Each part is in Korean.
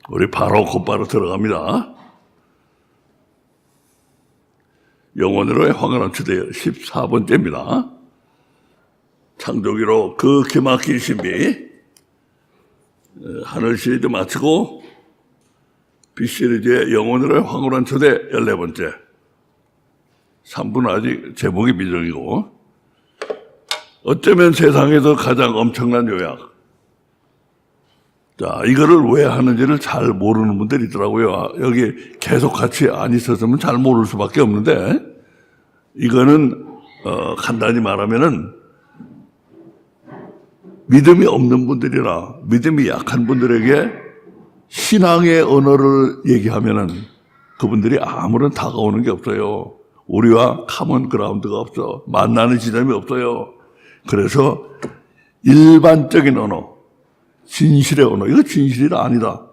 우리 바로 곧바로 들어갑니다. 영원으로의 황홀한 초대 14번째입니다. 창조기로 그 기막힌 신비, 하늘 시리즈 마치고 빛 시리즈의 영원으로의 황홀한 초대 14번째. 3부는 아직 제목이 미정이고, 어쩌면 세상에서 가장 엄청난 요약. 자, 이거를 왜 하는지를 잘 모르는 분들이 있더라고요. 여기 계속 같이 안 있었으면 잘 모를 수밖에 없는데, 이거는 간단히 말하면은 믿음이 없는 분들이나 믿음이 약한 분들에게 신앙의 언어를 얘기하면은 그분들이 아무런 다가오는 게 없어요. 우리와 카먼 그라운드가 없어. 만나는 지점이 없어요. 그래서 일반적인 언어, 진실의 언어, 이거 진실이라 아니다.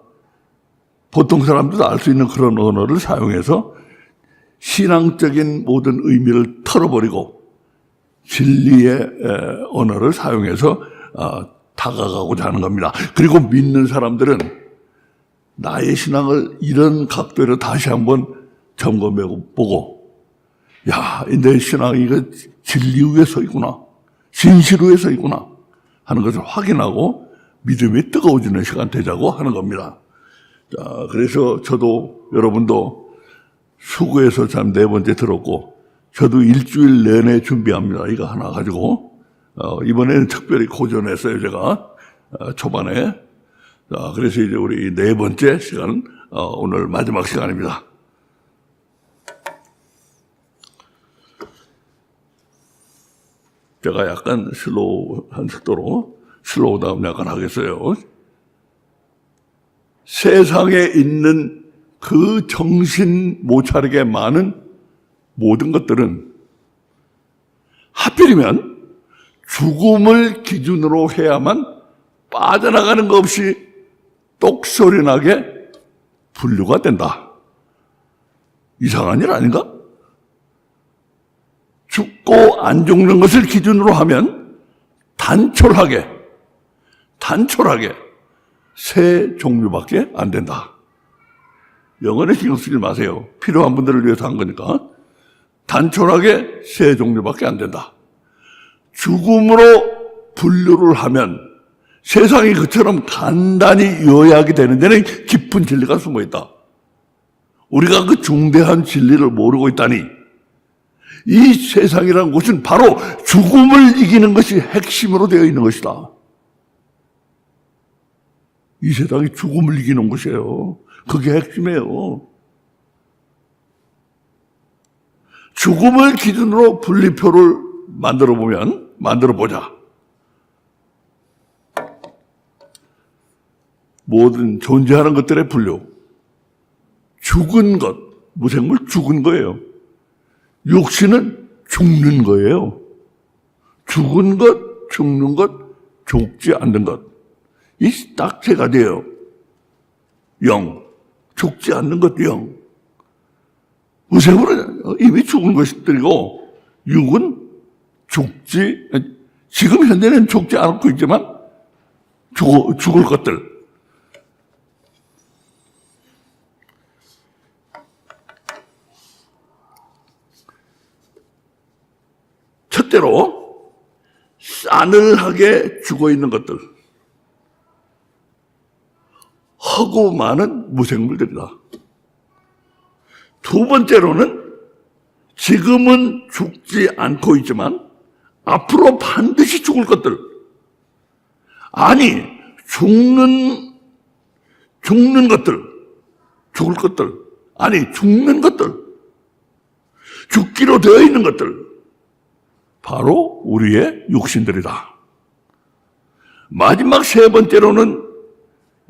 보통 사람들도 알 수 있는 그런 언어를 사용해서 신앙적인 모든 의미를 털어버리고 진리의 언어를 사용해서 다가가고자 하는 겁니다. 그리고 믿는 사람들은 나의 신앙을 이런 각도로 다시 한번 점검해보고, 야, 내 신앙이 이거 진리 위에 서 있구나, 진실 위에 서 있구나 하는 것을 확인하고 믿음이 뜨거워지는 시간 되자고 하는 겁니다. 자, 그래서 저도 여러분도 수고해서 참 4번째 들었고, 저도 일주일 내내 준비합니다. 이거 하나 가지고 이번에는 특별히 고전했어요, 제가 초반에. 자, 그래서 이제 우리 4번째 시간, 오늘 마지막 시간입니다. 제가 약간 슬로우한 속도로 슬로우 다운 약간 하겠어요. 세상에 있는 그 정신 못 차리게 많은 모든 것들은 하필이면 죽음을 기준으로 해야만 빠져나가는 것 없이 똑소리 나게 분류가 된다. 이상한 일 아닌가? 죽고 안 죽는 것을 기준으로 하면 단촐하게 세 종류밖에 안 된다. 영어에 신경 쓰지 마세요. 필요한 분들을 위해서 한 거니까. 단촐하게 세 종류밖에 안 된다. 죽음으로 분류를 하면 세상이 그처럼 간단히 요약이 되는 데는 깊은 진리가 숨어 있다. 우리가 그 중대한 진리를 모르고 있다니, 이 세상이라는 곳은 바로 죽음을 이기는 것이 핵심으로 되어 있는 것이다. 이 세상이 죽음을 이기는 곳이에요. 그게 핵심이에요. 죽음을 기준으로 분리표를 만들어보자. 모든 존재하는 것들의 분류. 죽은 것, 무생물 죽은 거예요. 육신은 죽는 거예요. 죽은 것, 죽는 것, 죽지 않는 것. 이 딱 세 가지예요. 영, 죽지 않는 것 영. 무생물은 이미 죽은 것들이고, 육은 지금 현재는 죽지 않고 있지만 죽을 것들. 첫째로 싸늘하게 죽어있는 것들, 허구 많은 무생물들이다. 두 번째로는 지금은 죽지 않고 있지만 앞으로 반드시 죽을 것들. 아니, 죽는 것들, 죽을 것들, 아니 죽는 것들, 죽기로 되어 있는 것들, 바로 우리의 육신들이다. 마지막 세 번째로는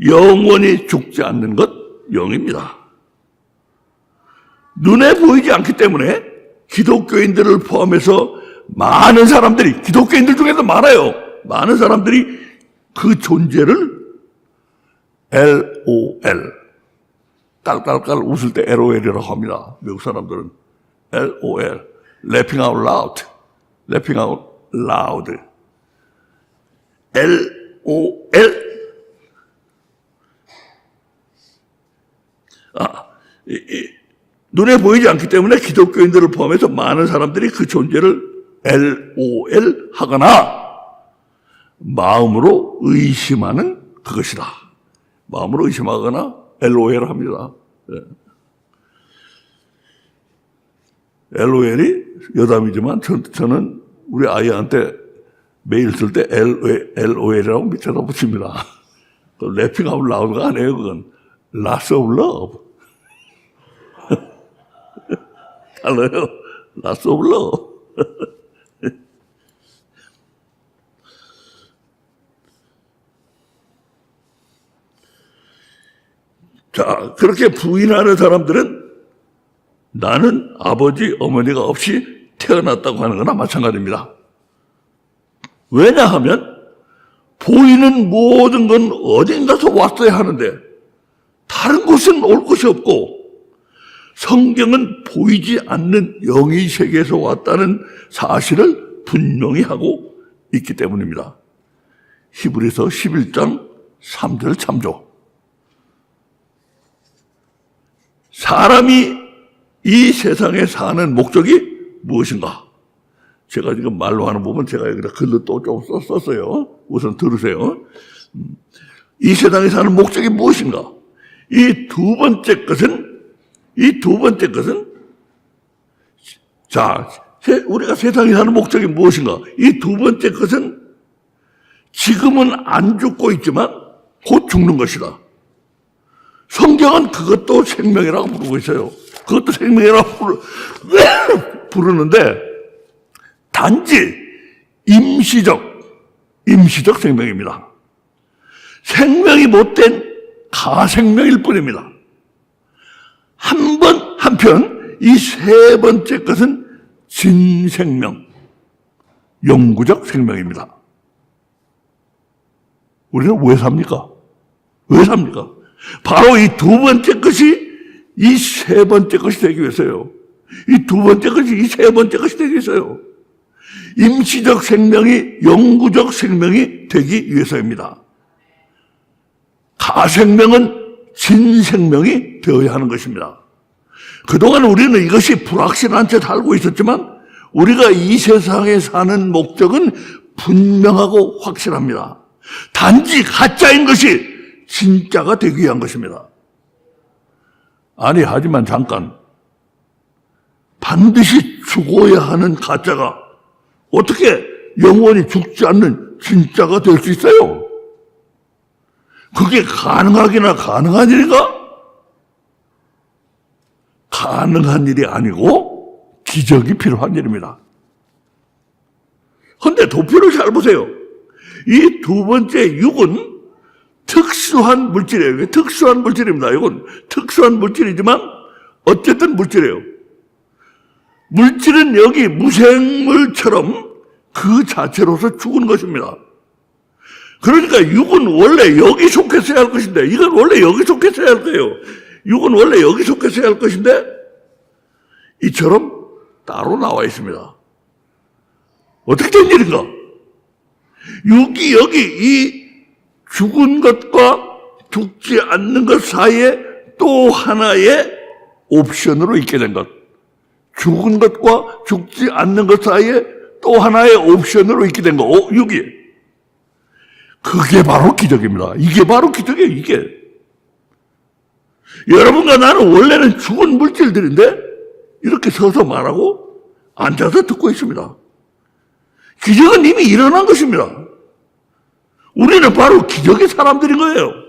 영원히 죽지 않는 것, 영입니다. 눈에 보이지 않기 때문에 기독교인들을 포함해서 많은 사람들이, 기독교인들 중에도 많은 사람들이 그 존재를 LOL, 깔깔깔 웃을 때 LOL이라고 합니다. 미국 사람들은 LOL, laughing out loud, LOL, 눈에 보이지 않기 때문에 기독교인들을 포함해서 많은 사람들이 그 존재를 LOL 하거나 마음으로 의심하는 그것이다. 마음으로 의심하거나 LOL 합니다. LOL이 여담이지만 저는 우리 아이한테 메일 쓸 때 LOL이라고 밑에다 붙입니다. 래핑하면 나오는 거 아니에요, 그건. Lots of love. 달라요. Lots of love. 자, 그렇게 부인하는 사람들은 나는 아버지, 어머니가 없이 태어났다고 하는 거나 마찬가지입니다. 왜냐하면 보이는 모든 건 어딘가서 왔어야 하는데 다른 곳은 올 곳이 없고 성경은 보이지 않는 영의 세계에서 왔다는 사실을 분명히 하고 있기 때문입니다. 히브리서 11장 3절 참조. 사람이 이 세상에 사는 목적이 무엇인가? 제가 지금 말로 하는 부분 제가 여기다 글로 또 좀 썼어요. 우선 들으세요. 이 세상에 사는 목적이 무엇인가? 이 두 번째 것은 자, 우리가 세상에 사는 목적이 무엇인가? 이 두 번째 것은 지금은 안 죽고 있지만 곧 죽는 것이다. 성경은 그것도 생명이라고 부르고 있어요. 그것도 생명이라고 부르는데 단지 임시적 생명입니다. 생명이 못된 가생명일 뿐입니다. 한편 이 세 번째 것은 진생명, 영구적 생명입니다. 우리는 왜 삽니까? 바로 이 두 번째 것이 이 세 번째 것이 되기 위해서요. 이 두 번째 것이 이 세 번째 것이 되기 위해서요. 임시적 생명이 영구적 생명이 되기 위해서입니다. 가생명은 진생명이 되어야 하는 것입니다. 그동안 우리는 이것이 불확실한 채 살고 있었지만 우리가 이 세상에 사는 목적은 분명하고 확실합니다. 단지 가짜인 것이 진짜가 되기 위한 것입니다. 아니, 하지만 잠깐. 반드시 죽어야 하는 가짜가 어떻게 영원히 죽지 않는 진짜가 될 수 있어요? 그게 가능하기나 가능한 일인가? 가능한 일이 아니고 기적이 필요한 일입니다. 그런데 도표를 잘 보세요. 이 두 번째 육은 특수한 물질이에요. 특수한 물질입니다. 이건 특수한 물질이지만 어쨌든 물질이에요. 물질은 여기 무생물처럼 그 자체로서 죽은 것입니다. 그러니까 육은 원래 여기 속했어야 할 것인데 이건 원래 여기 속했어야 할 거예요. 육은 원래 여기 속했어야 할 것인데 이처럼 따로 나와 있습니다. 어떻게 된 일인가? 육이 여기 이 죽은 것과 죽지 않는 것 사이에 또 하나의 옵션으로 있게 된 것. 죽은 것과 죽지 않는 것 사이에 또 하나의 옵션으로 있게 된 거. 육이. 그게 바로 기적입니다. 이게 바로 기적이에요, 이게. 여러분과 나는 원래는 죽은 물질들인데 이렇게 서서 말하고 앉아서 듣고 있습니다. 기적은 이미 일어난 것입니다. 우리는 바로 기적의 사람들인 거예요.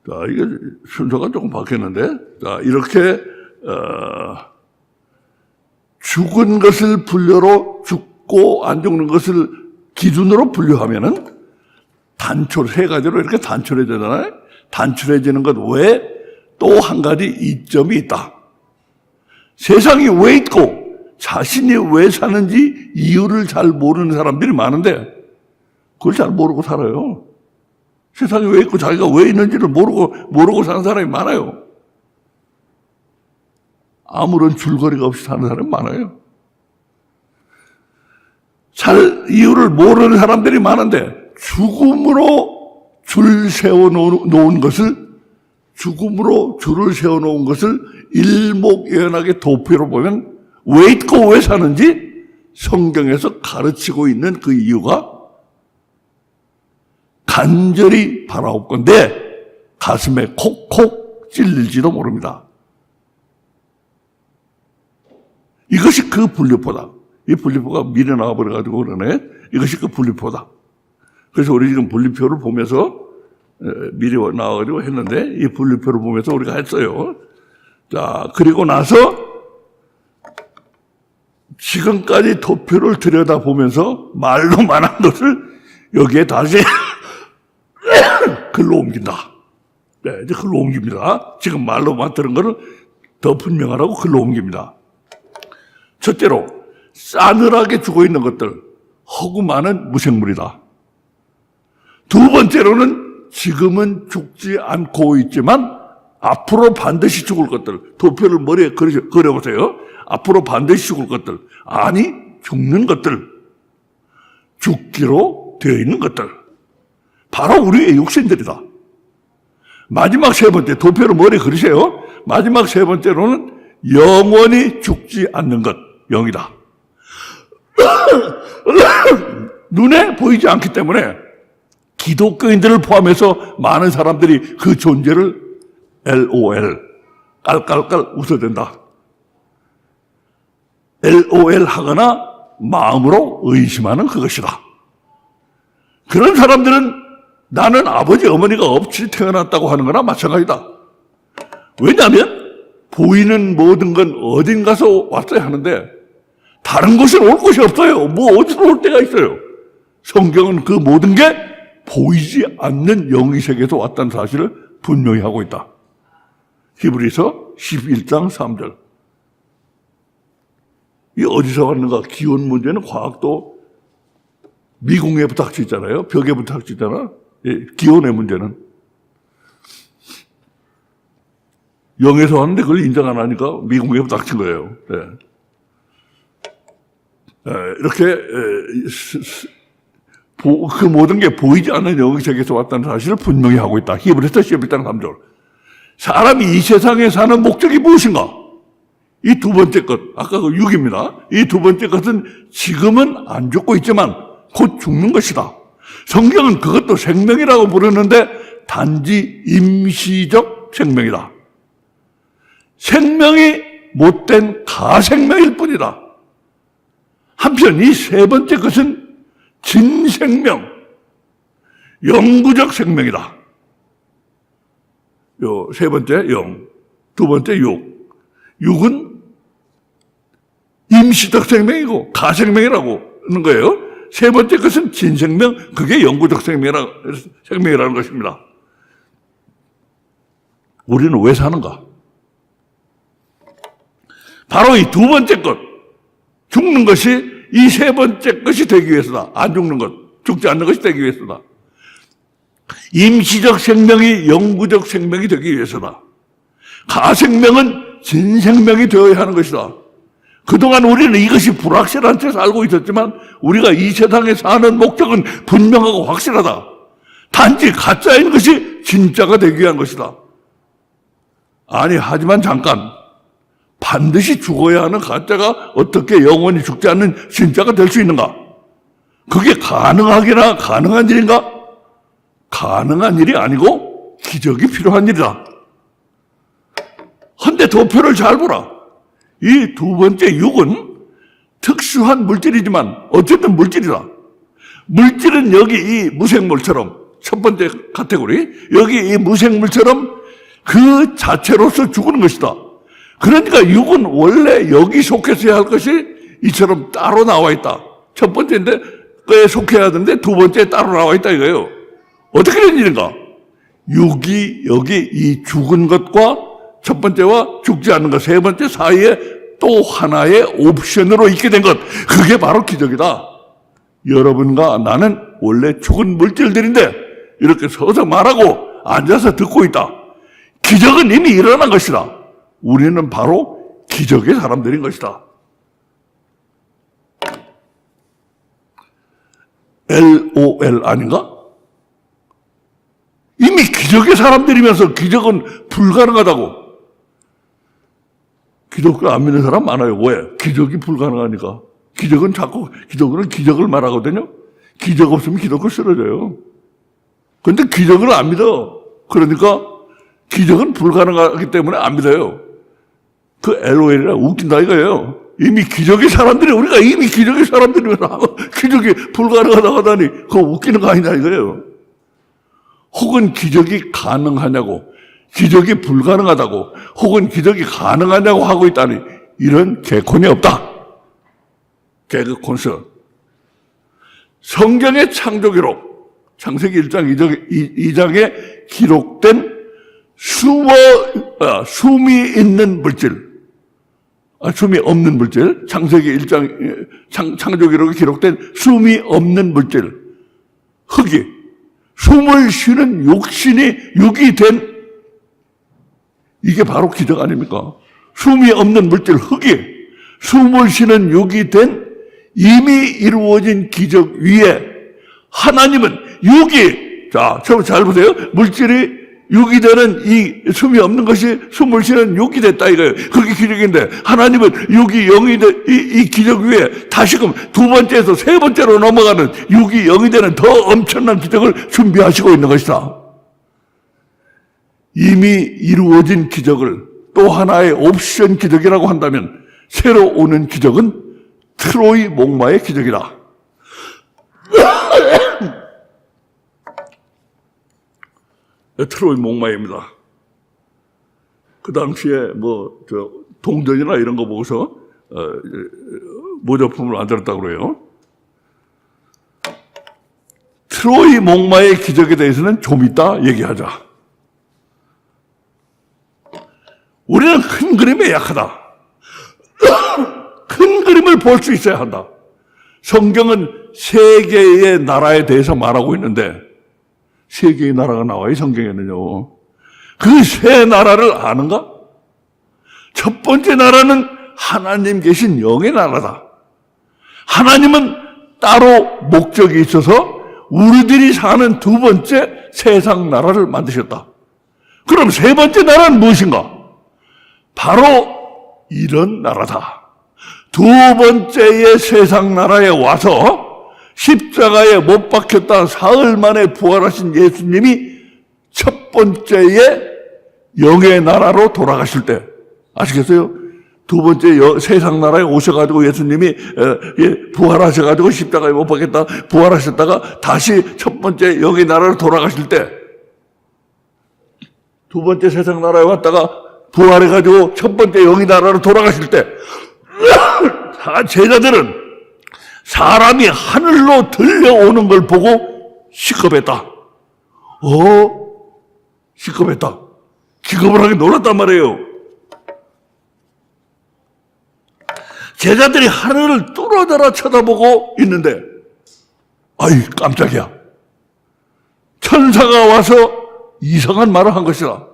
자, 이게 순서가 조금 바뀌었는데, 자, 이렇게, 죽은 것을 분류로 죽고 안 죽는 것을 기준으로 분류하면은 세 가지로 이렇게 단촐해지잖아요. 단촐해지는 것 외에 또 한 가지 이점이 있다. 세상이 왜 있고 자신이 왜 사는지 이유를 잘 모르는 사람들이 많은데 그걸 잘 모르고 살아요. 세상에 왜 있고 자기가 왜 있는지를 모르고 사는 사람이 많아요. 아무런 줄거리가 없이 사는 사람이 많아요. 살 이유를 모르는 사람들이 많은데 죽음으로 줄 세워놓은 것을 죽음으로 줄을 세워놓은 것을 일목요연하게 도표로 보면 왜 있고 왜 사는지 성경에서 가르치고 있는 그 이유가 간절히 바라옵건대 가슴에 콕콕 찔릴지도 모릅니다. 이것이 그 분류포다. 이 분류표가 미리 나와버려가지고 그러네. 이것이 그 분류표다. 그래서 우리 지금 분류표를 보면서 미리 나와가지고 했는데 이 분류표를 보면서 우리가 했어요. 자, 그리고 나서 지금까지 도표를 들여다보면서 말로 말한 것을 여기에 다시 글로 옮긴다. 네, 이제 글로 옮깁니다. 지금 말로만 들은 것을 더 분명하라고 글로 옮깁니다. 첫째로 싸늘하게 죽어있는 것들, 허구 많은 무생물이다. 두 번째로는 지금은 죽지 않고 있지만 앞으로 반드시 죽을 것들, 도표를 머리에 그려보세요. 앞으로 반드시 죽을 것들, 아니 죽는 것들, 죽기로 되어 있는 것들, 바로 우리의 육신들이다. 마지막 세 번째, 도표를 머리에 그리세요. 마지막 세 번째로는 영원히 죽지 않는 것, 영이다. 눈에 보이지 않기 때문에 기독교인들을 포함해서 많은 사람들이 그 존재를 LOL, 깔깔깔 웃어댄다. LOL 하거나 마음으로 의심하는 그것이다. 그런 사람들은 나는 아버지 어머니가 없이 태어났다고 하는 거나 마찬가지다. 왜냐하면 보이는 모든 건 어딘 가서 왔어야 하는데 다른 곳에 올 곳이 없어요. 뭐 어디서 올 때가 있어요. 성경은 그 모든 게 보이지 않는 영의 세계에서 왔다는 사실을 분명히 하고 있다. 히브리서 11장 3절. 이 어디서 왔는가? 기원 문제는 과학도 미궁에부터 학치잖아요. 벽에부터 학치잖아. 기원의 문제는. 영에서 왔는데 그걸 인정 안 하니까 미궁에부터 학친 거예요. 네. 이렇게 그 모든 게 보이지 않는 영의 세계에서 왔다는 사실을 분명히 하고 있다. 히브리서 11장 3절. 사람이 이 세상에 사는 목적이 무엇인가? 이 두 번째 것, 아까 그 6입니다. 이 두 번째 것은 지금은 안 죽고 있지만 곧 죽는 것이다. 성경은 그것도 생명이라고 부르는데 단지 임시적 생명이다. 생명이 못된 가생명일 뿐이다. 한편 이 세 번째 것은 진생명, 영구적 생명이다. 요 세 번째 영, 두 번째 육. 육은 임시적 생명이고 가생명이라고 하는 거예요. 세 번째 것은 진생명, 그게 영구적 생명이라는 것입니다. 우리는 왜 사는가? 바로 이 두 번째 것, 죽는 것이 이 세 번째 것이 되기 위해서다. 안 죽는 것, 죽지 않는 것이 되기 위해서다. 임시적 생명이 영구적 생명이 되기 위해서다. 가생명은 진생명이 되어야 하는 것이다. 그동안 우리는 이것이 불확실한 채 살고 있었지만 우리가 이 세상에 사는 목적은 분명하고 확실하다. 단지 가짜인 것이 진짜가 되기 위한 것이다. 아니, 하지만 잠깐, 반드시 죽어야 하는 가짜가 어떻게 영원히 죽지 않는 진짜가 될 수 있는가? 그게 가능한 일인가? 가능한 일이 아니고 기적이 필요한 일이다. 헌데 도표를 잘 보라. 이 두 번째 육은 특수한 물질이지만 어쨌든 물질이다. 물질은 여기 이 무생물처럼, 첫 번째 카테고리, 여기 이 무생물처럼 그 자체로서 죽는 것이다. 그러니까 육은 원래 여기 속했어야 할 것이 이처럼 따로 나와 있다. 첫 번째인데 그에 속해야 되는데 두 번째에 따로 나와 있다 이거예요. 어떻게 된 일인가? 육이 여기 이 죽은 것과 첫 번째와 죽지 않는 것, 세 번째 사이에 또 하나의 옵션으로 있게 된 것, 그게 바로 기적이다. 여러분과 나는 원래 죽은 물질들인데 이렇게 서서 말하고 앉아서 듣고 있다. 기적은 이미 일어난 것이다. 우리는 바로 기적의 사람들인 것이다. LOL 아닌가? 이미 기적의 사람들이면서 기적은 불가능하다고. 기독교 안 믿는 사람 많아요. 왜? 기적이 불가능하니까. 기적은 기적을 말하거든요. 기적 없으면 기독교 쓰러져요. 그런데 기적을 안 믿어. 그러니까 기적은 불가능하기 때문에 안 믿어요. 그 LOL이라 웃긴다 이거예요. 이미 기적의 사람들이, 우리가 이미 기적의 사람들이면 기적이 불가능하다고 하다니 그거 웃기는 거 아니냐 이거예요. 혹은 기적이 가능하냐고, 기적이 불가능하다고, 혹은 기적이 가능하냐고 하고 있다니 이런 개콘이 없다. 개그 콘서. 성경의 창조 기록, 창세기 1장 2장에 기록된 숨이 있는 물질, 숨이 없는 물질, 창세기 1장 창조 기록에 기록된 숨이 없는 물질, 흙이 숨을 쉬는 욕신이 육이 된, 이게 바로 기적 아닙니까? 숨이 없는 물질 흙이 숨을 쉬는 육이 된 이미 이루어진 기적 위에 하나님은 육이, 자, 잘 보세요. 물질이 육이 되는 이 숨이 없는 것이 숨을 쉬는 육이 됐다 이거예요. 그게 기적인데 하나님은 육이 영이 된 이 기적 위에 다시금 두 번째에서 세 번째로 넘어가는 육이 영이 되는 더 엄청난 기적을 준비하시고 있는 것이다. 이미 이루어진 기적을 또 하나의 옵션 기적이라고 한다면 새로 오는 기적은 트로이 목마의 기적이다. 트로이 목마입니다. 그 당시에 동전이나 이런 거 보고서 모조품을 만들었다고 그래요. 트로이 목마의 기적에 대해서는 좀 이따 얘기하자. 우리는 큰 그림에 약하다. 큰 그림을 볼 수 있어야 한다. 성경은 세 개의 나라에 대해서 말하고 있는데 세 개의 나라가 나와요, 성경에는요. 그 세 나라를 아는가? 첫 번째 나라는 하나님 계신 영의 나라다. 하나님은 따로 목적이 있어서 우리들이 사는 두 번째 세상 나라를 만드셨다. 그럼 세 번째 나라는 무엇인가? 바로 이런 나라다. 두 번째의 세상 나라에 와서 십자가에 못 박혔다 사흘 만에 부활하신 예수님이 첫 번째의 영의 나라로 돌아가실 때, 아시겠어요? 두 번째 세상 나라에 오셔가지고 예수님이 부활하셔가지고 십자가에 못 박혔다 부활하셨다가 다시 첫 번째 영의 나라로 돌아가실 때, 두 번째 세상 나라에 왔다가 부활해가지고 첫 번째 영의 나라로 돌아가실 때 제자들은 사람이 하늘로 들려오는 걸 보고 시겁했다. 시겁했다. 기겁을 하게 놀랐단 말이에요. 제자들이 하늘을 뚫어져라 쳐다보고 있는데, 아이, 깜짝이야. 천사가 와서 이상한 말을 한 것이다.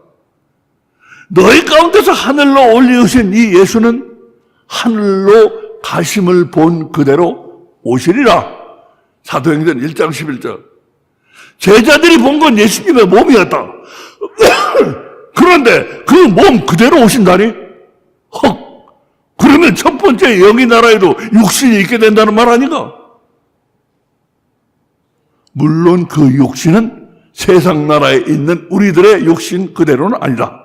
너희 가운데서 하늘로 올리우신 이 예수는 하늘로 가심을 본 그대로 오시리라. 사도행전 1장 11절. 제자들이 본 건 예수님의 몸이었다. 그런데 그 몸 그대로 오신다니? 그러면 첫 번째 영의 나라에도 육신이 있게 된다는 말 아닌가? 물론 그 육신은 세상 나라에 있는 우리들의 육신 그대로는 아니다.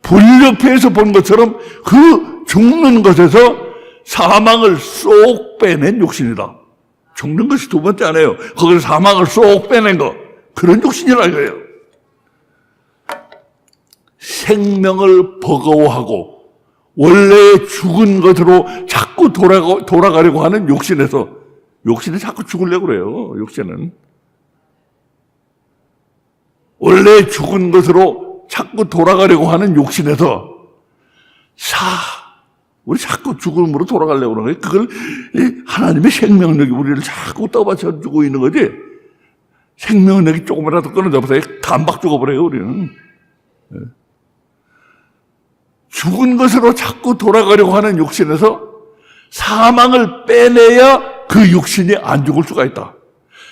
불협회에서 본 것처럼 그 죽는 것에서 사망을 쏙 빼낸 육신이다. 죽는 것이 두 번째 아니에요. 거기서 사망을 쏙 빼낸 거. 그런 육신이라 이거예요. 생명을 버거워하고 원래 죽은 것으로 자꾸 돌아가려고 하는 욕심에서, 욕심이 자꾸 죽으려고 그래요. 욕심은 원래 죽은 것으로 자꾸 돌아가려고 하는 욕심에서 우리 자꾸 죽음으로 돌아가려고 그러는 거예요. 그걸 하나님의 생명력이 우리를 자꾸 떠받쳐 주고 있는 거지. 생명력이 조금이라도 끊어져 보세요. 단박 죽어버려요, 우리는. 죽은 것으로 자꾸 돌아가려고 하는 육신에서 사망을 빼내야 그 육신이 안 죽을 수가 있다.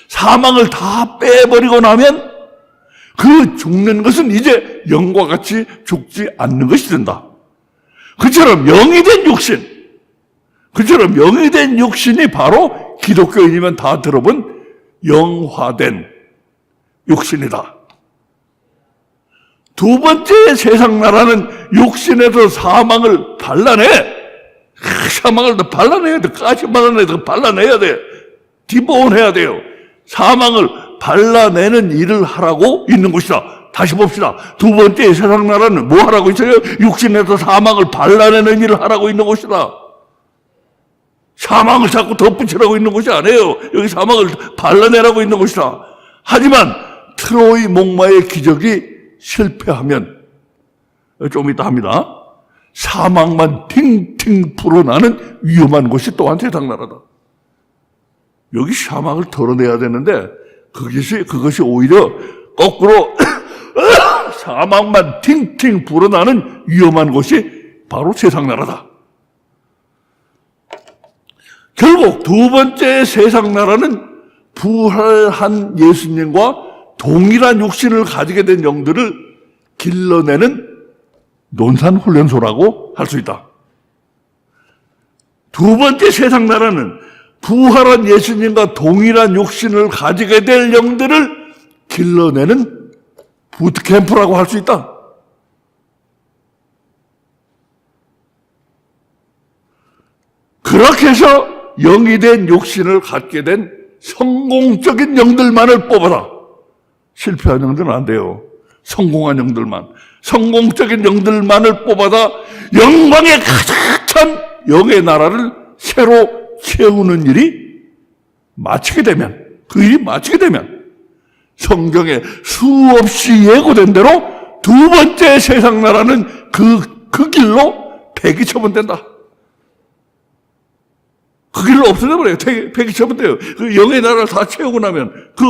사망을 다 빼버리고 나면 그 죽는 것은 이제 영과 같이 죽지 않는 것이 된다. 그처럼 영이 된 육신이 바로 기독교인이면 다 들어본 영화된 육신이다. 두 번째 세상 나라는 육신에서 사망을 발라내. 사망을 발라내야 돼. 가시 발라내야 돼. 디보온해야 돼요. 사망을 발라내는 일을 하라고 있는 것이다. 다시 봅시다. 두 번째 세상 나라는 뭐 하라고 있어요? 육신에서 사망을 발라내는 일을 하라고 있는 것이다. 사망을 자꾸 덧붙이라고 있는 것이 아니에요. 여기 사망을 발라내라고 있는 것이다. 하지만 트로이 목마의 기적이 실패하면 좀 이따 합니다. 사망만 팅팅 불어나는 위험한 곳이 또한 세상 나라다. 여기 사망을 덜어내야 되는데 그것이 오히려 거꾸로 사망만 팅팅 불어나는 위험한 곳이 바로 세상 나라다. 결국 두 번째 세상 나라는 부활한 예수님과 동일한 육신을 가지게 된 영들을 길러내는 논산훈련소라고 할 수 있다. 두 번째 세상 나라는 부활한 예수님과 동일한 육신을 가지게 될 영들을 길러내는 부트캠프라고 할 수 있다. 그렇게 해서 영이 된 육신을 갖게 된 성공적인 영들만을 뽑아라. 실패한 영들은 안 돼요. 성공한 영들만. 성공적인 영들만을 뽑아다 영광에 가득 찬 영의 나라를 새로 채우는 일이 마치게 되면, 그 일이 마치게 되면 성경에 수없이 예고된 대로 두 번째 세상 나라는 그 길로 폐기 처분된다. 그 길로 없어져버려요. 폐기 처분돼요. 그 영의 나라를 다 채우고 나면, 그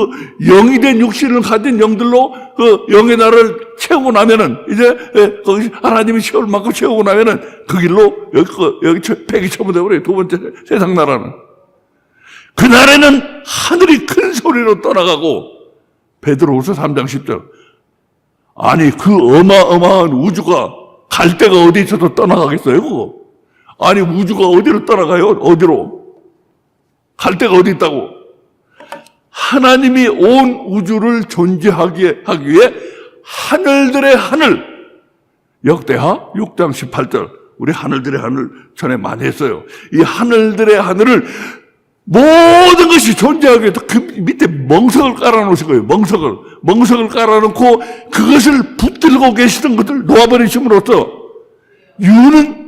영이 된 육신을 가진 영들로 그 영의 나라를 채우고 나면은, 이제, 거기 하나님이 채울 만큼 채우고 나면은, 그 길로 여기 폐기 처분돼버려요. 두 번째 세상 나라는. 그날에는 하늘이 큰 소리로 떠나가고, 베드로후서 3장 10절. 아니, 그 어마어마한 우주가 갈 데가 어디 있어서 떠나가겠어요, 그거? 아니, 우주가 어디로 떠나가요? 어디로? 갈 데가 어디 있다고? 하나님이 온 우주를 존재하게 하기 위해 하늘들의 하늘, 역대하 6장 18절. 우리 하늘들의 하늘 전에 많이 했어요. 이 하늘들의 하늘을 모든 것이 존재하기 위해 그 밑에 멍석을 깔아놓으신 거예요. 멍석을 깔아놓고 그것을 붙들고 계시던 것들 놓아버리심으로써 유는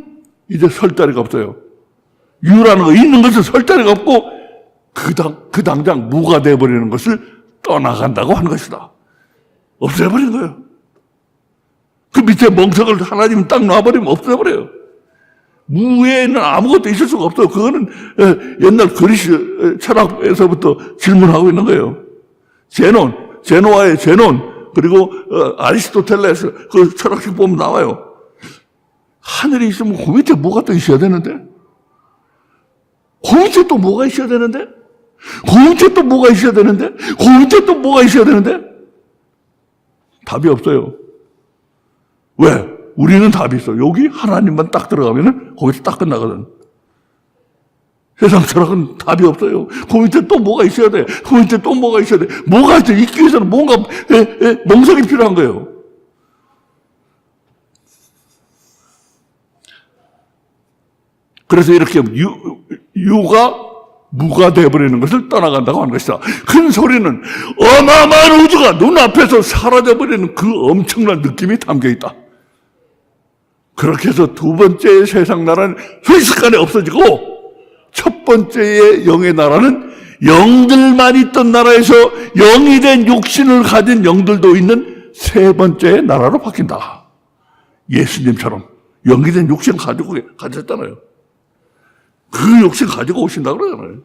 이제 설 자리가 없어요. 유라는 거, 있는 것을 설 자리가 없고 그 당장 무가 되어버리는 것을 떠나간다고 하는 것이다. 없애버린 거예요. 그 밑에 멍석을 하나님 딱 놔버리면 없애버려요. 무에는 아무것도 있을 수가 없어요. 그거는 옛날 그리스 철학에서부터 질문하고 있는 거예요. 제노아의 제논, 그리고 아리스토텔레스 그 철학책 보면 나와요. 하늘이 있으면 그 밑에 뭐가 또 있어야 되는데? 그 밑에 또 뭐가 있어야 되는데? 그 밑에 또 뭐가 있어야 되는데? 그 밑에 또 뭐가 있어야 되는데? 답이 없어요. 왜? 우리는 답이 있어. 여기 하나님만 딱 들어가면은 거기서 딱 끝나거든. 세상 철학은 답이 없어요. 그 밑에 또 뭐가 있어야 돼? 그 밑에 또 뭐가 있어야 돼? 뭐가 있어? 있기 위해서는 뭔가 멍석이 필요한 거예요. 그래서 이렇게 유가 무가 되어버리는 것을 떠나간다고 하는 것이다. 큰 소리는 어마어마한 우주가 눈앞에서 사라져버리는 그 엄청난 느낌이 담겨있다. 그렇게 해서 두 번째의 세상 나라는 순식간에 없어지고 첫 번째의 영의 나라는 영들만 있던 나라에서 영이 된 육신을 가진 영들도 있는 세 번째의 나라로 바뀐다. 예수님처럼 영이 된 육신 가지고 가졌잖아요. 그 육신 가지고 오신다고 그러잖아요.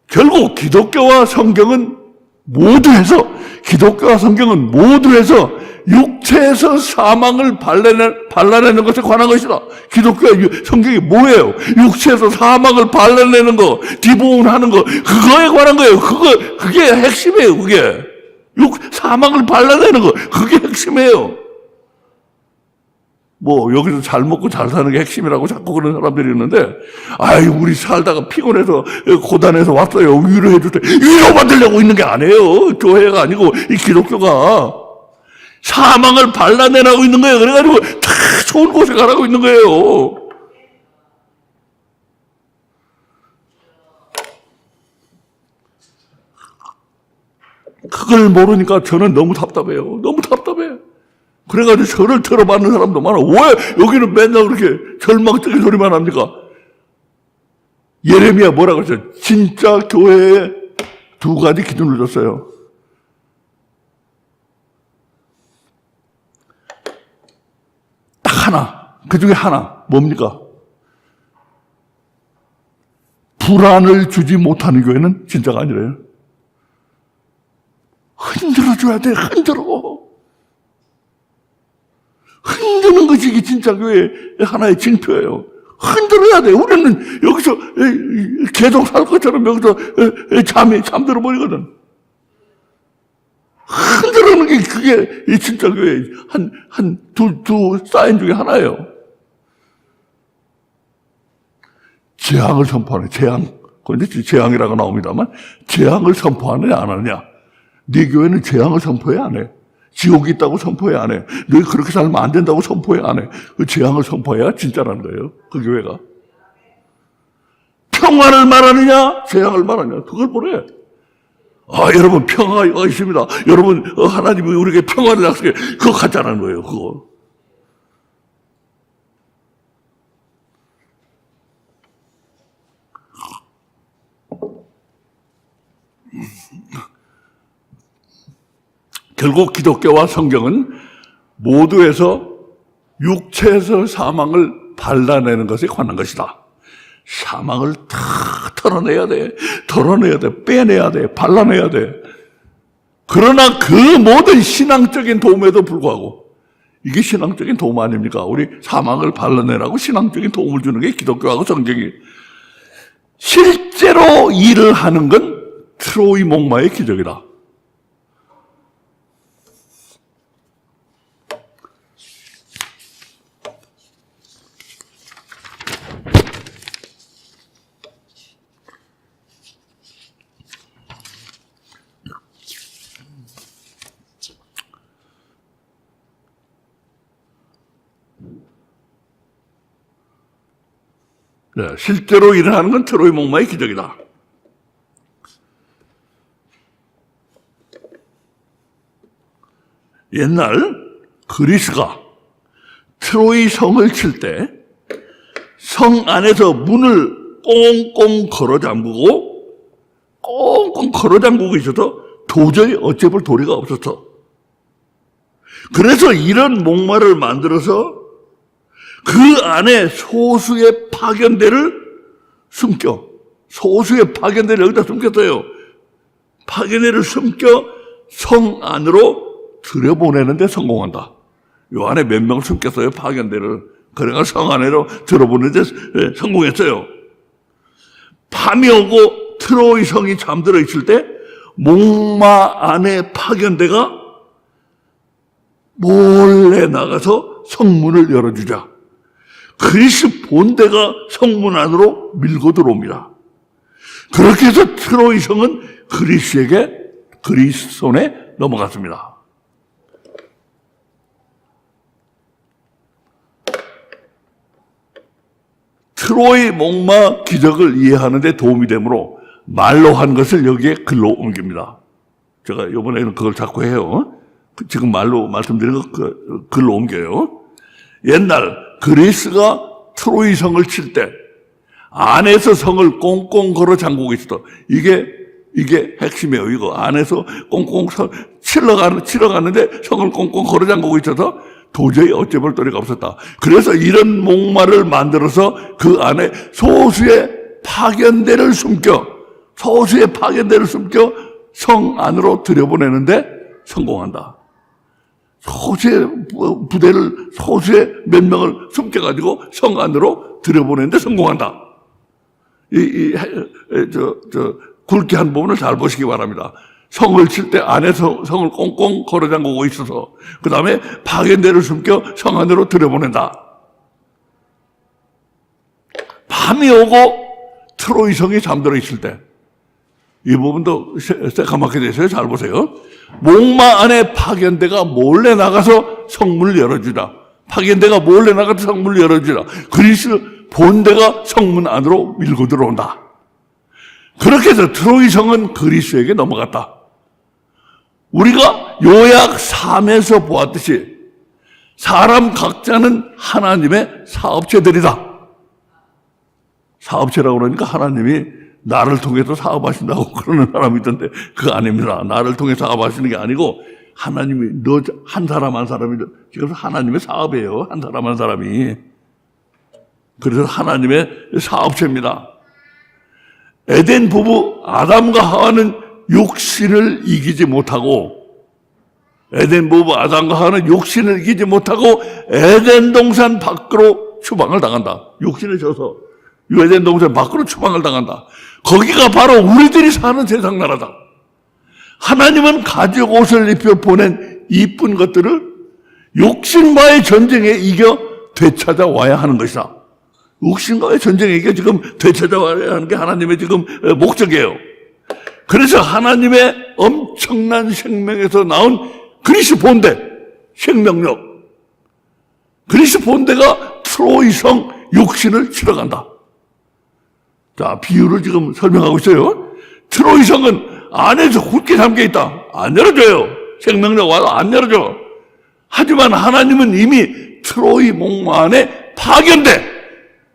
결국 기독교와 성경은 모두 해서 육체에서 사망을 발라내는 것에 관한 것이다. 기독교와 성경이 뭐예요? 육체에서 사망을 발라내는 거, 디보온하는 거, 그거에 관한 거예요. 그게 핵심이에요. 그게 사망을 발라내는 거, 그게 핵심이에요. 뭐 여기서 잘 먹고 잘 사는 게 핵심이라고 자꾸 그런 사람들이 있는데, 우리 살다가 피곤해서 고단해서 왔어요. 위로해 주세요. 위로받으려고 있는 게 아니에요. 교회가 아니고 이 기독교가 사망을 발라내라고 있는 거예요. 그래가지고 다 좋은 곳에 가라고 있는 거예요. 그걸 모르니까 저는 너무 답답해요. 너무 답답해. 그래가지고 저를 들어받는 사람도 많아. 왜 여기는 맨날 그렇게 절망적인 소리만 합니까? 예레미야 뭐라고 했어요? 진짜 교회에 두 가지 기준을 줬어요. 딱 하나. 그 중에 하나. 뭡니까? 불안을 주지 못하는 교회는 진짜가 아니래요. 흔들어줘야 돼. 흔드는 것이 이게 진짜 교회의 하나의 징표예요. 흔들어야 돼. 우리는 여기서 계속 살 것처럼 여기서 잠들어 버리거든. 흔들어는 게 그게 진짜 교회 두 사인 중에 하나예요. 재앙을 선포하는 재앙. 그런데 재앙이라고 나옵니다만 재앙을 선포하느냐 안 하느냐. 네 교회는 재앙을 선포해 안 해. 지옥이 있다고 선포해 안 해. 너희 그렇게 살면 안 된다고 선포해 안 해. 그 재앙을 선포해야 진짜라는 거예요. 그 교회가. 평화를 말하느냐 재앙을 말하느냐 그걸 보래. 여러분 평화가 있습니다. 여러분 하나님이 우리에게 평화를 약속해. 그거 가짜라는 거예요. 그거. 결국 기독교와 성경은 모두에서 육체에서 사망을 발라내는 것에 관한 것이다. 사망을 다 털어내야 돼. 빼내야 돼. 발라내야 돼. 그러나 그 모든 신앙적인 도움에도 불구하고 이게 신앙적인 도움 아닙니까? 우리 사망을 발라내라고 신앙적인 도움을 주는 게 기독교하고 성경이. 실제로 일을 하는 건 트로이 목마의 기적이다. 실제로 일어나는 건 트로이 목마의 기적이다. 옛날 그리스가 트로이 성을 칠 때 성 안에서 문을 꽁꽁 걸어 잠그고 있어서 도저히 어찌볼 도리가 없었어. 그래서 이런 목마를 만들어서 그 안에 소수의 파견대를 여기다 숨겼어요. 파견대를 숨겨 성 안으로 들여보내는데 성공한다. 요 안에 몇 명을 숨겼어요, 파견대를. 그래가 성 안으로 들어보내는데 성공했어요. 밤이 오고 트로이 성이 잠들어 있을 때 목마 안에 파견대가 몰래 나가서 성문을 열어주자. 그리스 본대가 성문 안으로 밀고 들어옵니다. 그렇게 해서 트로이 성은 그리스 손에 넘어갔습니다. 트로이 목마 기적을 이해하는 데 도움이 되므로 말로 한 것을 여기에 글로 옮깁니다. 제가 이번에는 그걸 자꾸 해요. 지금 말로 말씀드린 거 글로 옮겨요. 옛날 그리스가 트로이 성을 칠 때 안에서 성을 꽁꽁 걸어 잠그고 있었다. 이게 핵심이에요. 이거 안에서 꽁꽁 치러 갔는데 성을 꽁꽁 걸어 잠그고 있어서 도저히 어찌볼 도리가 없었다. 그래서 이런 목마를 만들어서 그 안에 소수의 파견대를 숨겨 소수의 파견대를 숨겨 성 안으로 들여보내는데 성공한다. 소수의 부대를, 소수의 몇 명을 숨겨가지고 성 안으로 들여보내는데 성공한다. 굵게 한 부분을 잘 보시기 바랍니다. 성을 칠 때 안에서 성을 꽁꽁 걸어 잠그고 있어서, 그 다음에 파견대를 숨겨 성 안으로 들여보낸다. 밤이 오고 트로이 성이 잠들어 있을 때, 이 부분도 새까맣게 돼서요. 잘 보세요. 목마 안에 파견대가 몰래 나가서 성문을 열어주라. 파견대가 몰래 나가서 성문을 열어주라. 그리스 본대가 성문 안으로 밀고 들어온다. 그렇게 해서 트로이 성은 그리스에게 넘어갔다. 우리가 요약 3에서 보았듯이 사람 각자는 하나님의 사업체들이다. 사업체라고 그러니까 하나님이 나를 통해서 사업하신다고 그러는 사람이 있던데 그거 아닙니다. 나를 통해 사업하시는 게 아니고 하나님이 너 한 사람 한 사람이 지금 하나님의 사업이에요. 한 사람 한 사람이. 그래서 하나님의 사업체입니다. 에덴 부부 아담과 하와는 육신을 이기지 못하고, 에덴 부부 아담과 하와는 육신을 이기지 못하고 에덴 동산 밖으로 추방을 당한다. 육신을 져서 에덴 동산 밖으로 추방을 당한다. 거기가 바로 우리들이 사는 세상 나라다. 하나님은 가죽 옷을 입혀 보낸 이쁜 것들을 육신과의 전쟁에 이겨 되찾아와야 하는 것이다. 육신과의 전쟁에 이겨 지금 되찾아와야 하는 게 하나님의 지금 목적이에요. 그래서 하나님의 엄청난 생명에서 나온 그리스 본대, 생명력. 그리스 본대가 트로이 성 육신을 치러 간다. 자, 비유를 지금 설명하고 있어요. 트로이 성은 안에서 굳게 잠겨 있다. 안 열어줘요. 생명력 와서 안 열어줘. 하지만 하나님은 이미 트로이 목마 안에 파견돼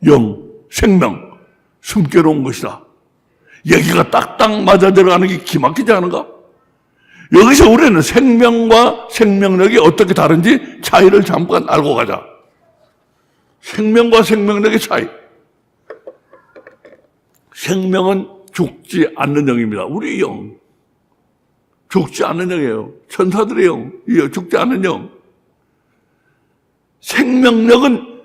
영, 생명 숨겨놓은 것이다. 여기가 딱딱 맞아 들어가는 게 기막히지 않은가? 여기서 우리는 생명과 생명력이 어떻게 다른지 차이를 잠깐 알고 가자. 생명과 생명력의 차이. 생명은 죽지 않는 영입니다. 우리의 영. 죽지 않는 영이에요. 천사들의 영. 죽지 않는 영. 생명력은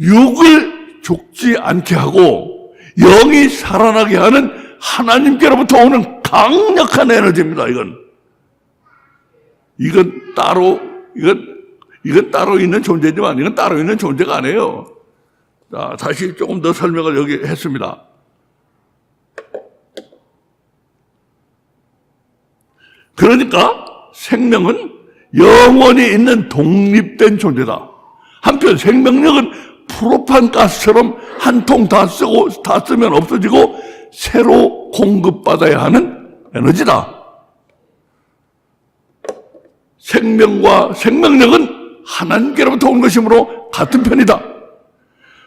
육을 죽지 않게 하고 영이 살아나게 하는 하나님께로부터 오는 강력한 에너지입니다. 이건 따로 있는 존재지만 이건 따로 있는 존재가 아니에요. 자, 다시 조금 더 설명을 여기 했습니다. 그러니까 생명은 영원히 있는 독립된 존재다. 한편 생명력은 프로판 가스처럼 한 통 다 쓰면 없어지고 새로 공급받아야 하는 에너지다. 생명과 생명력은 하나님께로부터 온 것이므로 같은 편이다.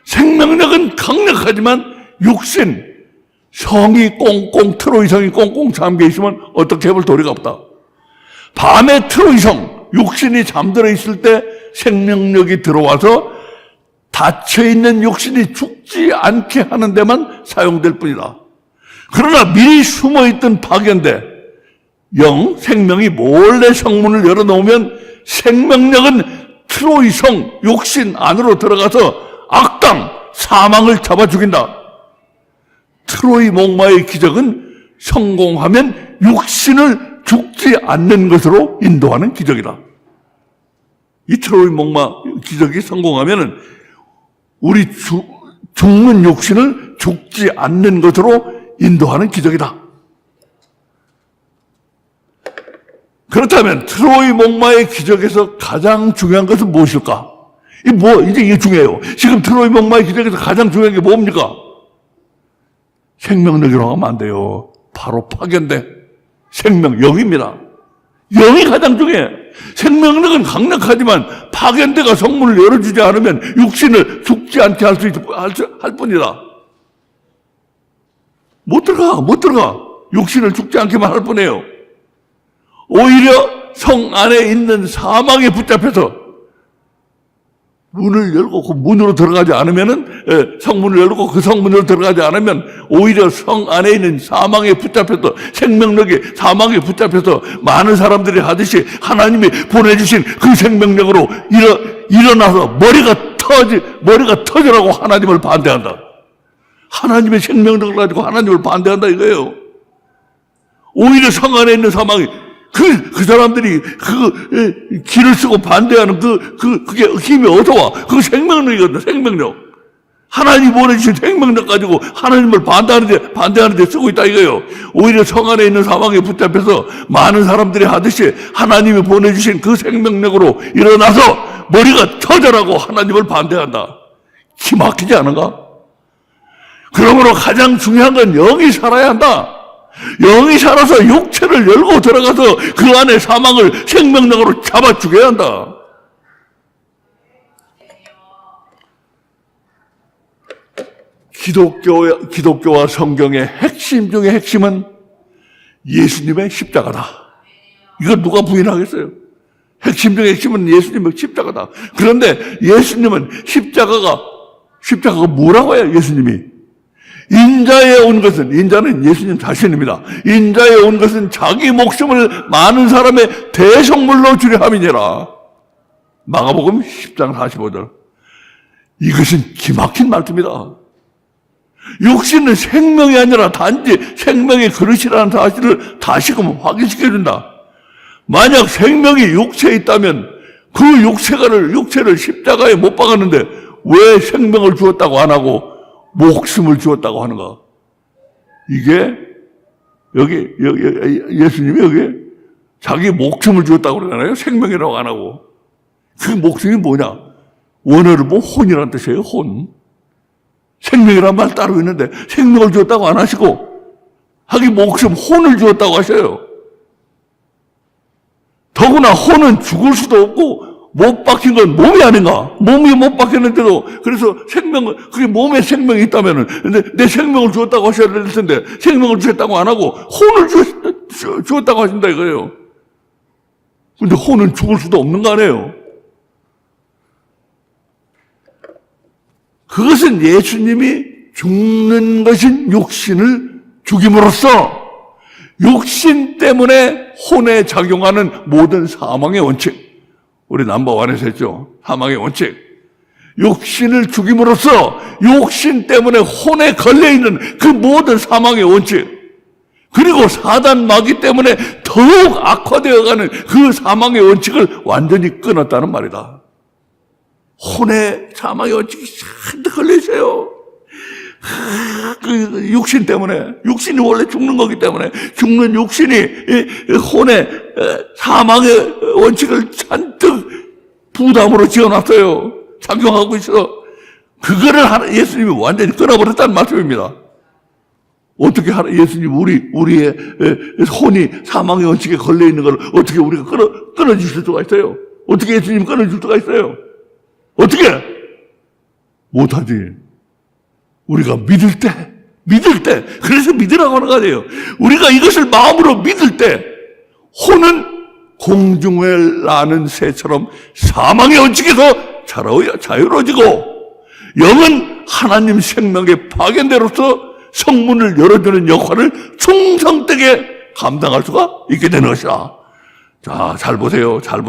생명력은 강력하지만 육신, 성이 꽁꽁, 트로이 성이 꽁꽁 잠겨 있으면 어떻게 해볼 도리가 없다. 밤에 트로이 성, 육신이 잠들어 있을 때 생명력이 들어와서 닫혀있는 육신이 죽지 않게 하는 데만 사용될 뿐이다. 그러나 미리 숨어있던 파견대, 영, 생명이 몰래 성문을 열어놓으면 생명력은 트로이 성, 육신 안으로 들어가서 악당, 사망을 잡아 죽인다. 트로이 목마의 기적은 성공하면 육신을 죽지 않는 것으로 인도하는 기적이다. 이 트로이 목마 기적이 성공하면은 우리 죽는 육신을 죽지 않는 것으로 인도하는 기적이다. 그렇다면 트로이 목마의 기적에서 가장 중요한 것은 무엇일까? 이게 중요해요. 지금 트로이 목마의 기적에서 가장 중요한 게 뭡니까? 생명력이라고 하면 안 돼요. 바로 파견대 생명, 영입니다. 영이 가장 중요해. 생명력은 강력하지만 파견대가 성문을 열어주지 않으면 육신을 죽지 않게 할 뿐이다. 못 들어가. 육신을 죽지 않게만 할 뿐이에요. 오히려 성 안에 있는 사망에 붙잡혀서 문을 열고 그 문으로 들어가지 않으면은, 성문을 열고 그 성문으로 들어가지 않으면 오히려 성 안에 있는 사망에 붙잡혀서, 생명력이 사망에 붙잡혀서 많은 사람들이 하듯이 하나님이 보내주신 그 생명력으로 일어나서 머리가 터지라고 하나님을 반대한다. 하나님의 생명력을 가지고 하나님을 반대한다 이거예요. 오히려 성 안에 있는 사망이 그 사람들이 길을 쓰고 반대하는 그게 힘이 어디서 와? 그 생명력이거든, 생명력. 하나님이 보내주신 생명력 가지고 하나님을 반대하는 데 쓰고 있다 이거예요. 오히려 성 안에 있는 사망에 붙잡혀서 많은 사람들이 하듯이 하나님이 보내주신 그 생명력으로 일어나서 머리가 터져라고 하나님을 반대한다. 기막히지 않은가? 그러므로 가장 중요한 건 영이 살아야 한다. 영이 살아서 육체를 열고 들어가서 그 안에 사망을 생명력으로 잡아 죽여야 한다. 기독교와 성경의 핵심 중에 핵심은 예수님의 십자가다. 이거 누가 부인하겠어요? 핵심 중에 핵심은 예수님의 십자가다. 그런데 예수님은 십자가가 뭐라고 해요? 예수님이 인자에 온 것은, 인자는 예수님 자신입니다. 인자에 온 것은 자기 목숨을 많은 사람의 대속물로 주려 함이니라. 마가복음 10장 45절. 이것은 기막힌 말씀입니다. 육신은 생명이 아니라 단지 생명의 그릇이라는 사실을 다시금 확인시켜준다. 만약 생명이 육체에 있다면 그 육체를 십자가에 못 박았는데 왜 생명을 주었다고 안 하고 목숨을 주었다고 하는가? 이게 여기 예수님이 여기 자기 목숨을 주었다고 그러잖아요. 생명이라고 안 하고. 그 목숨이 뭐냐? 원어를 보면 혼이라는 뜻이에요. 혼. 생명이란 말 따로 있는데 생명을 주었다고 안 하시고 자기 목숨 혼을 주었다고 하셔요. 더구나 혼은 죽을 수도 없고 못 박힌 건 몸이 아닌가? 몸이 못 박혔는데도, 그래서 그게 몸에 생명이 있다면은, 근데 내 생명을 주었다고 하셔야 될 텐데, 생명을 주셨다고 안 하고, 혼을 주었다고 하신다 이거예요. 근데 혼은 죽을 수도 없는 거 아니에요? 그것은 예수님이 죽는 것인 육신을 죽임으로써, 육신 때문에 혼에 작용하는 모든 사망의 원칙, 우리 넘버원에서 했죠. 사망의 원칙. 육신을 죽임으로써 육신 때문에 혼에 걸려있는 그 모든 사망의 원칙, 그리고 사단 마귀 때문에 더욱 악화되어가는 그 사망의 원칙을 완전히 끊었다는 말이다. 혼에 사망의 원칙이 잔뜩 걸려있어요. 그 육신 때문에, 육신이 원래 죽는 거기 때문에 죽는 육신이 혼에 사망의 원칙을 잔뜩 부담으로 지어놨어요. 작용하고 있어. 그거를 예수님이 완전히 끊어버렸다는 말씀입니다. 어떻게 예수님 우리의 혼이 사망의 원칙에 걸려있는 걸 어떻게 우리가 끊어줄 수가 있어요? 어떻게 예수님 끊어줄 수가 있어요? 어떻게? 못하지. 우리가 믿을 때, 그래서 믿으라고 하는 거 아니에요. 우리가 이것을 마음으로 믿을 때, 혼은 공중에 나는 새처럼 사망의 원칙에서 자유로워지고, 영은 하나님 생명의 파견대로서 성문을 열어주는 역할을 충성되게 감당할 수가 있게 되는 것이다. 자, 잘 보세요. 자,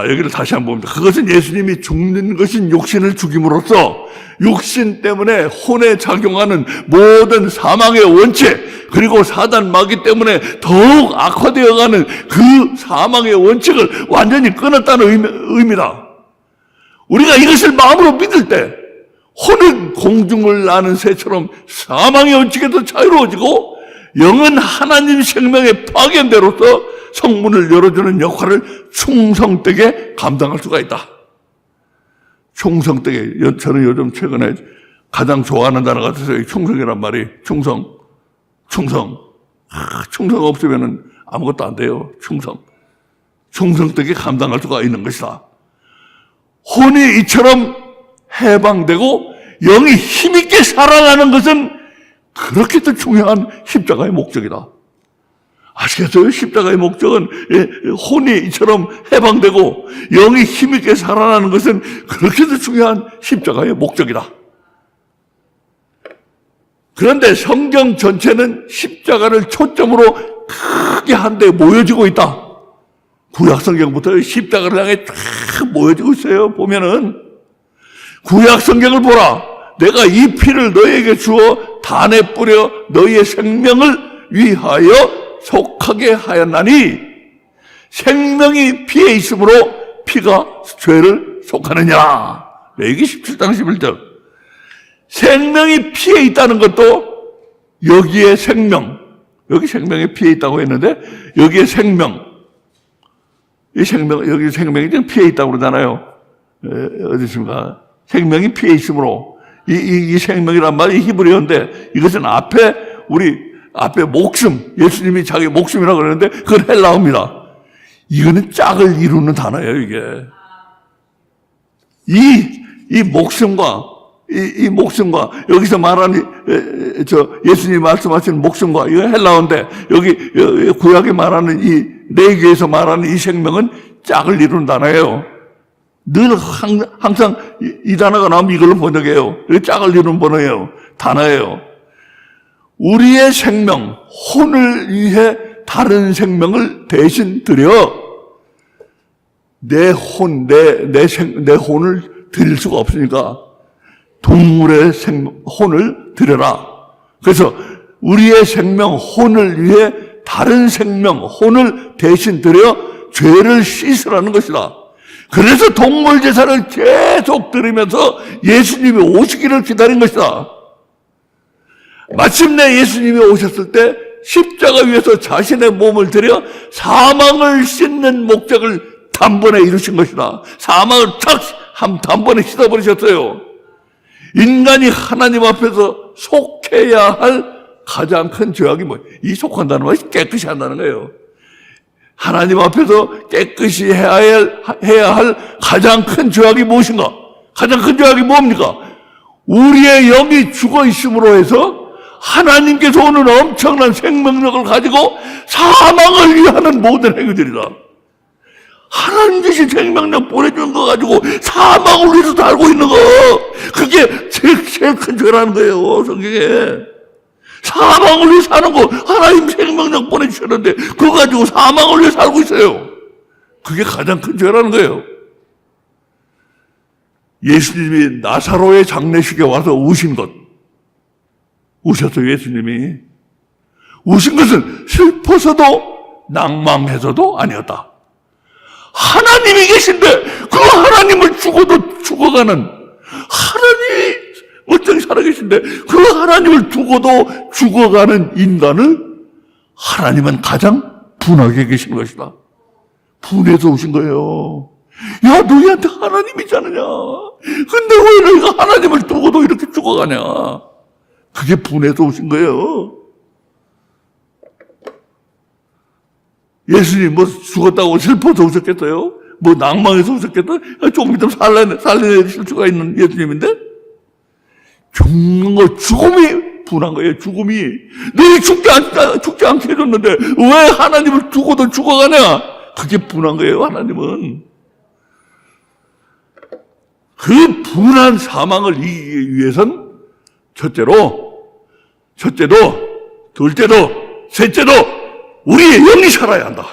여기를 다시 한번 봅니다. 그것은 예수님이 죽는 것인 육신을 죽임으로써 육신 때문에 혼에 작용하는 모든 사망의 원칙, 그리고 사단 마귀 때문에 더욱 악화되어가는 그 사망의 원칙을 완전히 끊었다는 의미다. 우리가 이것을 마음으로 믿을 때 혼은 공중을 나는 새처럼 사망의 원칙에서 자유로워지고, 영은 하나님 생명의 파견대로서 성문을 열어주는 역할을 충성되게 감당할 수가 있다. 충성되게. 저는 요즘 최근에 가장 좋아하는 단어가 있어요. 충성이란 말이. 충성. 충성 없으면 아무것도 안 돼요. 충성되게 감당할 수가 있는 것이다. 혼이 이처럼 해방되고 영이 힘있게 살아가는 것은 그렇게 더 중요한 십자가의 목적이다. 아시겠어요? 십자가의 목적은 혼이 이처럼 해방되고 영이 힘있게 살아나는 것은 그렇게도 중요한 십자가의 목적이다. 그런데 성경 전체는 십자가를 초점으로 크게 한데 모여지고 있다. 구약 성경부터 십자가를 향해 쫙 모여지고 있어요. 보면은 구약 성경을 보라. 내가 이 피를 너에게 주어 단에 뿌려 너희의 생명을 위하여 속하게 하였나니 생명이 피에 있으므로 피가 죄를 속하느냐. 레위기 17장 11절. 생명이 피에 있다는 것도 여기에 생명, 여기 생명이 피에 있다고 했는데 여기에 생명, 이 생명, 여기 생명이 지금 피에 있다고 그러잖아요. 어디 있습니까? 생명이 피에 있으므로 이 생명이란 말이 히브리어인데 이것은 앞에 목숨, 예수님이 자기 목숨이라고 그러는데 그건 헬라어입니다. 이거는 짝을 이루는 단어예요, 이게. 이 목숨과 이 목숨과 여기서 말하는 예수님이 말씀하신 목숨과 이거 헬라어인데 여기 구약에 말하는 이 레위기에서 말하는 이 생명은 짝을 이루는 단어예요. 늘 항상 이 단어가 나오면 이걸로 번역해요. 이게 짝을 이루는 단어예요. 우리의 생명, 혼을 위해 다른 생명을 대신 드려 내 혼을 드릴 수가 없으니까 동물의 혼을 드려라. 그래서 우리의 생명, 혼을 위해 다른 생명, 혼을 대신 드려 죄를 씻으라는 것이다. 그래서 동물 제사를 계속 드리면서 예수님이 오시기를 기다린 것이다. 마침내 예수님이 오셨을 때 십자가 위에서 자신의 몸을 들여 사망을 씻는 목적을 단번에 이루신 것이다. 사망을 단번에 씻어버리셨어요. 인간이 하나님 앞에서 속해야 할 가장 큰 죄악이 뭐예요? 이 속한다는 말이 깨끗이 한다는 거예요. 하나님 앞에서 깨끗이 해야 할 가장 큰 죄악이 무엇인가? 가장 큰 죄악이 뭡니까? 우리의 영이 죽어 있음으로 해서 하나님께서 오는 엄청난 생명력을 가지고 사망을 위하는 모든 행위들이다. 하나님 주신 생명력 보내주는 거 가지고 사망을 위해서 살고 있는 거, 그게 제일 큰 죄라는 거예요, 성경에. 사망을 위해 사는 거, 하나님 생명력 보내주셨는데 그거 가지고 사망을 위해 살고 있어요. 그게 가장 큰 죄라는 거예요. 예수님이 나사로의 장례식에 와서 우셨어요. 예수님이 우신 것은 슬퍼서도 낭망해서도 아니었다. 하나님이 계신데 그 하나님을 죽어도 죽어가는, 하나님이 멀쩡히 살아계신데 그 하나님을 두고도 죽어가는 인간을 하나님은 가장 분하게 계신 것이다. 분해서 오신 거예요. 야, 너희한테 하나님이 있잖느냐. 근데 왜 너희가 하나님을 두고도 이렇게 죽어가냐. 그게 분해서 오신 거예요. 예수님 뭐 죽었다고 슬퍼서 오셨겠어요? 뭐 낭망해서 오셨겠어요? 조금 있으면 살려내실 수가 있는 예수님인데? 죽는 거, 죽음이 분한 거예요, 죽음이. 너희 죽지 않게 해줬는데 왜 하나님을 두고도 죽어가냐? 그게 분한 거예요, 하나님은. 그 분한 사망을 이기기 위해선 첫째도, 둘째도, 셋째도 우리의 영이 살아야 한다.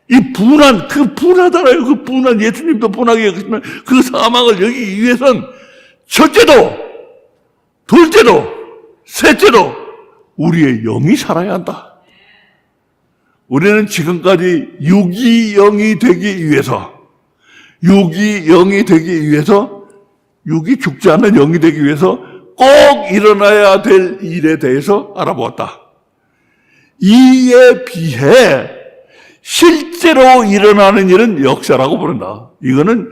이 분하잖아요. 그 분한, 예수님도 분하게 여기시면 그 사망을 여기기 위해선 첫째도, 둘째도, 셋째도 우리의 영이 살아야 한다. 우리는 지금까지 육이 영이 되기 위해서, 육이 죽지 않는 영이 되기 위해서 꼭 일어나야 될 일에 대해서 알아보았다. 이에 비해 실제로 일어나는 일은 역사라고 부른다. 이거는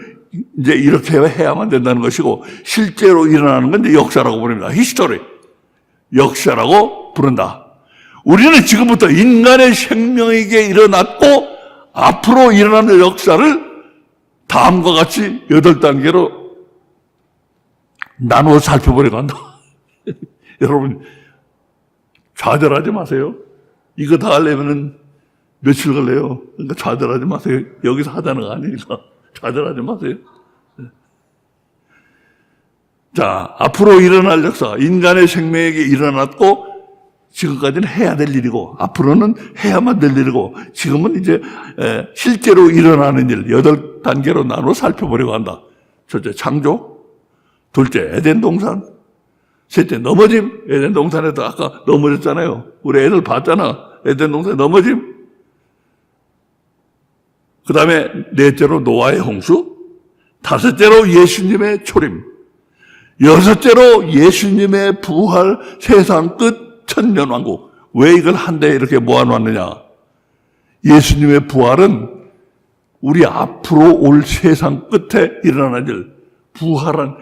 이제 이렇게 해야만 된다는 것이고, 실제로 일어나는 건 이제 역사라고 부릅니다. 히스토리, 역사라고 부른다. 우리는 지금부터 인간의 생명에게 일어났고 앞으로 일어나는 역사를 다음과 같이 8단계로 나누어 살펴보려고 한다. 여러분, 좌절하지 마세요. 이거 다 하려면은 며칠 걸려요. 그러니까 좌절하지 마세요. 여기서 하자는 거 아니니까 좌절하지 마세요. 자, 앞으로 일어날 역사, 인간의 생명에게 일어났고 지금까지는 해야 될 일이고 앞으로는 해야만 될 일이고 지금은 이제 실제로 일어나는 일 8단계로 나눠 살펴보려고 한다. 첫째, 창조. 둘째, 에덴 동산. 셋째, 넘어짐. 에덴 동산에도 아까 넘어졌잖아요. 우리 애들 봤잖아. 에덴 동산에 넘어짐. 그 다음에 넷째로 노아의 홍수. 다섯째로 예수님의 초림. 여섯째로 예수님의 부활, 세상 끝, 천년왕국. 왜 이걸 한데 이렇게 모아놨느냐? 예수님의 부활은 우리 앞으로 올 세상 끝에 일어날 일, 부활한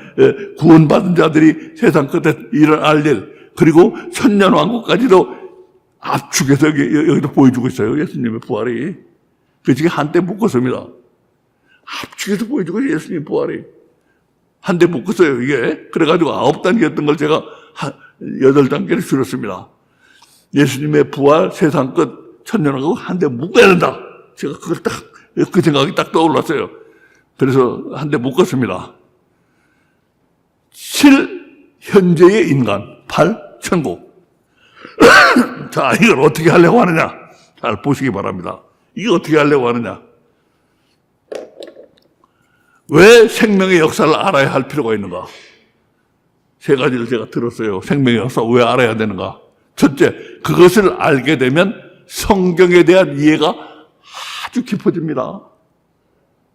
구원받은 자들이 세상 끝에 일어날 일, 그리고 천년왕국까지도 압축해서 여기도 보여주고 있어요. 예수님의 부활이. 그 중에 한때 묶었습니다. 압축해서 보여주고 예수님의 부활이. 한때 묶었어요, 이게. 그래가지고 9단계였던 걸 제가 8단계를 줄였습니다. 예수님의 부활, 세상 끝, 천년왕국 한때 묶어야 된다. 제가 그걸 그 생각이 딱 떠올랐어요. 그래서 한때 묶었습니다. 7, 현재의 인간. 8, 천국. 자, 이걸 어떻게 하려고 하느냐? 잘 보시기 바랍니다. 이게 어떻게 하려고 하느냐? 왜 생명의 역사를 알아야 할 필요가 있는가? 세 가지를 제가 들었어요. 생명의 역사 왜 알아야 되는가? 첫째, 그것을 알게 되면 성경에 대한 이해가 아주 깊어집니다.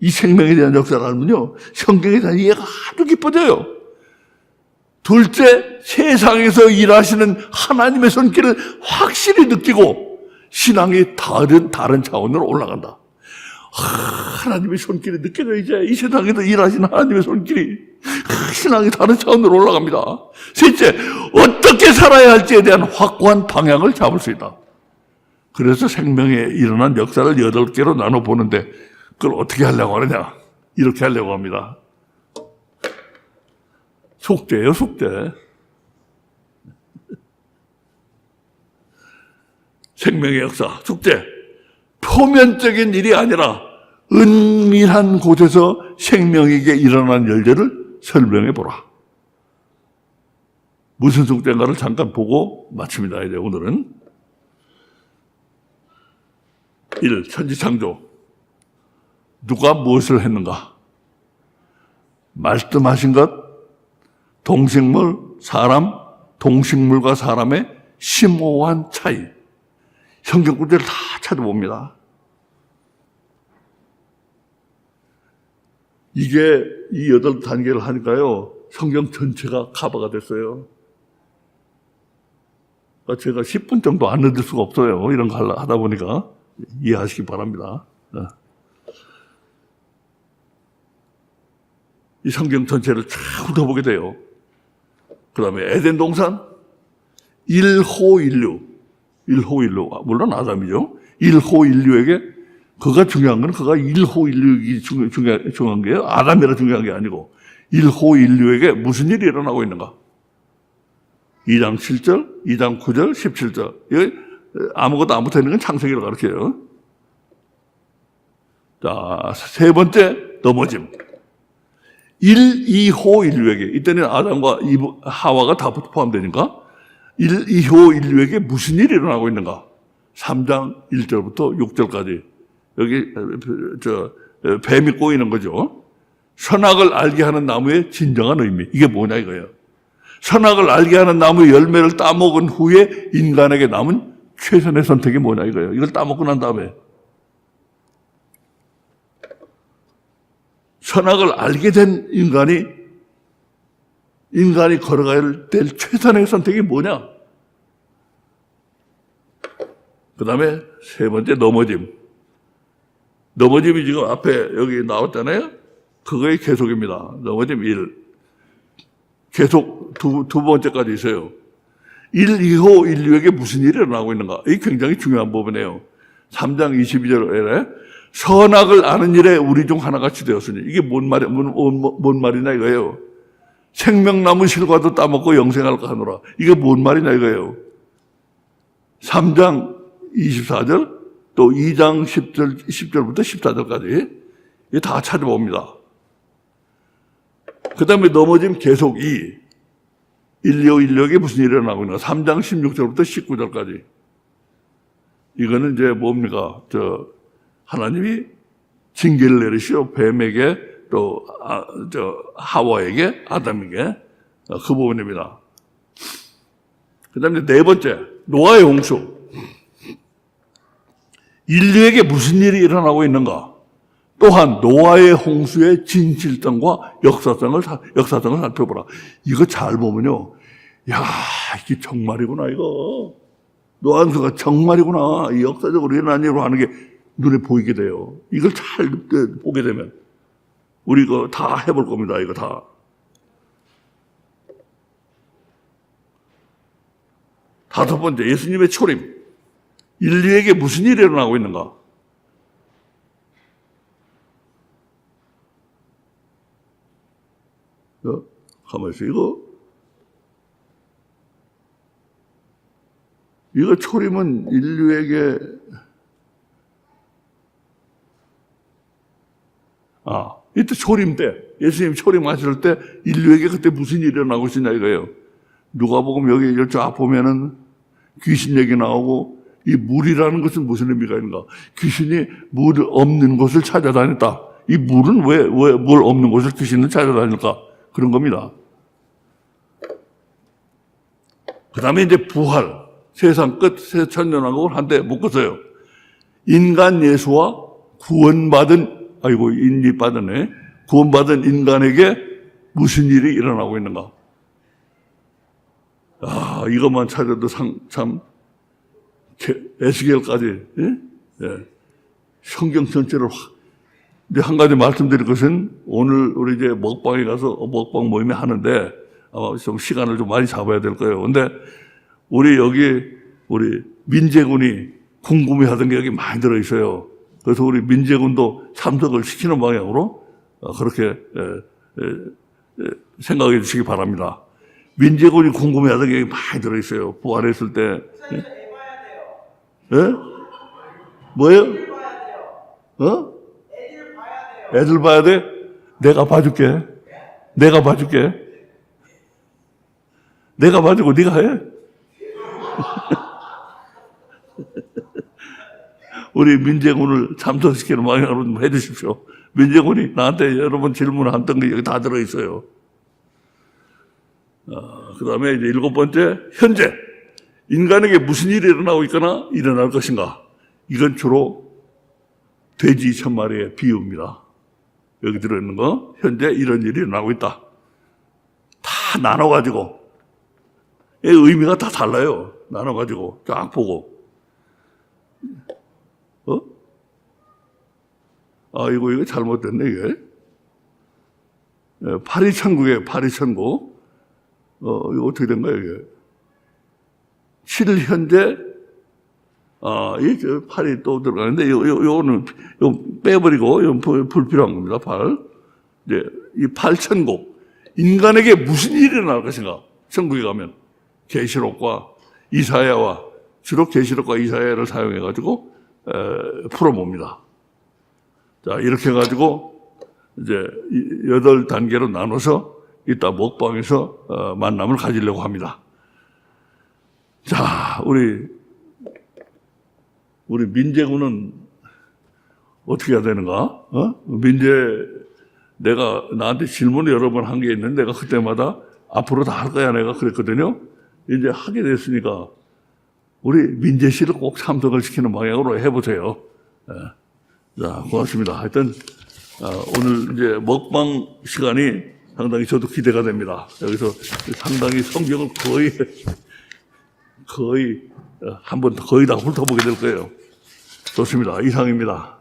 이 생명에 대한 역사를 알면요, 성경에 대한 이해가 아주 깊어져요. 둘째, 세상에서 일하시는 하나님의 손길을 확실히 느끼고 신앙이 다른 차원으로 올라간다. 하나님의 손길이 느껴져. 이제 이 세상에서 일하시는 하나님의 손길이 신앙이 다른 차원으로 올라갑니다. 셋째, 어떻게 살아야 할지에 대한 확고한 방향을 잡을 수 있다. 그래서 생명에 일어난 역사를 8개로 나눠보는데 그걸 어떻게 하려고 하느냐? 이렇게 하려고 합니다. 속죄예요, 속죄. 생명의 역사, 속죄. 표면적인 일이 아니라 은밀한 곳에서 생명에게 일어난 일들을 설명해 보라. 무슨 속죄인가를 잠깐 보고 마칩니다. 이제 오늘은 1. 천지창조. 누가 무엇을 했는가? 말씀하신 것, 동식물, 사람, 동식물과 사람의 심오한 차이. 성경 구절을 다 찾아봅니다. 이게 이 8단계를 하니까요, 성경 전체가 커버가 됐어요. 제가 10분 정도 안 늦을 수가 없어요. 이런 거 하다 보니까 이해하시기 바랍니다. 이 성경 전체를 쫙 훑어보게 돼요. 그 다음에 에덴 동산, 1호 인류. 물론 아담이죠. 1호 인류에게 그가 중요한 건 그가 1호 인류가 중요한 게요. 아담이라 중요한 게 아니고 1호 인류에게 무슨 일이 일어나고 있는가. 2장 7절, 2장 9절, 17절. 여기 아무것도 안 붙어 있는 건 창세기를 가르쳐요. 자, 세 번째, 넘어짐. 1, 2호 인류에게, 이때는 아담과 하와가 다 포함되니까 1, 2호 인류에게 무슨 일이 일어나고 있는가? 3장 1절부터 6절까지. 여기 뱀이 꼬이는 거죠. 선악을 알게 하는 나무의 진정한 의미. 이게 뭐냐 이거예요. 선악을 알게 하는 나무의 열매를 따먹은 후에 인간에게 남은 최선의 선택이 뭐냐 이거예요. 이걸 따먹고 난 다음에 선악을 알게 된 인간이 걸어가야 될 최선의 선택이 뭐냐? 그 다음에 세 번째, 넘어짐. 넘어짐이 지금 앞에 여기 나왔잖아요? 그거의 계속입니다. 넘어짐 1. 계속 두 번째까지 있어요. 1, 2호 인류에게 무슨 일이 일어나고 있는가? 이게 굉장히 중요한 부분이에요. 3장 22절에 선악을 아는 일에 우리 중 하나같이 되었으니. 이게 뭔 말이냐 이거예요. 생명나무 실과도 따먹고 영생할까 하노라. 이게 뭔 말이냐 이거예요. 3장 24절, 또 2장 10절부터 14절까지 이게 다 찾아봅니다. 그 다음에 넘어지면 계속 인력에 무슨 일이 일어나고 있는가. 3장 16절부터 19절까지. 이거는 이제 뭡니까? 하나님이 징계를 내리시오. 뱀에게 또, 하와에게, 아담에게. 그 부분입니다. 그 다음에 네 번째, 노아의 홍수. 인류에게 무슨 일이 일어나고 있는가? 또한 노아의 홍수의 진실성과 역사성을 살펴보라. 이거 잘 보면요. 야, 이게 정말이구나, 이거. 노아 홍수가 정말이구나. 이 역사적으로 일어난 일로 하는 게 눈에 보이게 돼요. 이걸 잘 보게 되면. 우리 이거 다 해볼 겁니다, 이거 다. 다섯 번째, 예수님의 초림. 인류에게 무슨 일이 일어나고 있는가? 가만히 있어. 이거 초림은 인류에게, 이때 초림 때, 예수님 초림하실 때 인류에게 그때 무슨 일이 일어나고 있었냐 이거예요. 누가복음 여기 쫙 보면은 귀신 얘기 나오고, 이 물이라는 것은 무슨 의미가 있는가? 귀신이 물 없는 곳을 찾아다녔다. 이 물은 왜 물 없는 곳을 귀신은 찾아다닐까? 그런 겁니다. 그 다음에 이제 부활. 세상 끝, 새 천년왕국을 한데 묶었어요. 인간 예수와 구원받은 인간에게 무슨 일이 일어나고 있는가? 이것만 찾아도 참, 에스겔까지, 예? 성경 전체를 근데 한 가지 말씀드릴 것은 오늘 우리 이제 먹방에 가서 먹방 모임에 하는데 아마 좀 시간을 좀 많이 잡아야 될 거예요. 근데 우리 민재군이 궁금해하던 게 여기 많이 들어있어요. 그래서 우리 민재군도 참석을 시키는 방향으로 그렇게 생각해 주시기 바랍니다. 민재군이 궁금해하던 게 여기 많이 들어있어요. 부활했을 때. 예? 뭐예요? 애들 봐야 돼? 내가 봐줄게. 내가 봐주고 네가 해. 우리 민재군을 참석시키는 방향으로 좀 해주십시오. 민재군이 나한테 여러분 질문했던 게 여기 다 들어있어요. 그 다음에 이제 일곱 번째, 현재. 인간에게 무슨 일이 일어나고 있거나 일어날 것인가. 이건 주로 돼지 1000마리의 비유입니다. 여기 들어있는 거, 현재 이런 일이 일어나고 있다. 다 나눠가지고, 의미가 다 달라요. 나눠가지고, 쫙 보고. 이거 잘못됐네, 이게. 파리천국이에요, 파리천국. 이거 어떻게 된 거예요, 이게? 7일 현재, 이 팔이 또 들어가는데, 요거는 빼버리고, 이건 불필요한 겁니다, 팔. 이제, 이 8천국. 인간에게 무슨 일이 일어날 것인가? 천국에 가면. 계시록과 이사야와, 주로 계시록과 이사야를 사용해가지고, 풀어봅니다. 자, 이렇게 해가지고, 이제, 8단계로 나눠서, 이따 먹방에서, 만남을 가지려고 합니다. 자, 우리 민재군은 어떻게 해야 되는가? 내가 나한테 질문을 여러 번 한 게 있는데 내가 그때마다 앞으로 다 할 거야 내가 그랬거든요. 이제 하게 됐으니까 우리 민재 씨를 꼭 참석을 시키는 방향으로 해보세요. 자, 고맙습니다. 하여튼 오늘 이제 먹방 시간이 상당히 저도 기대가 됩니다. 여기서 상당히 성경을 거의 한 번 거의 다 훑어보게 될 거예요. 좋습니다. 이상입니다.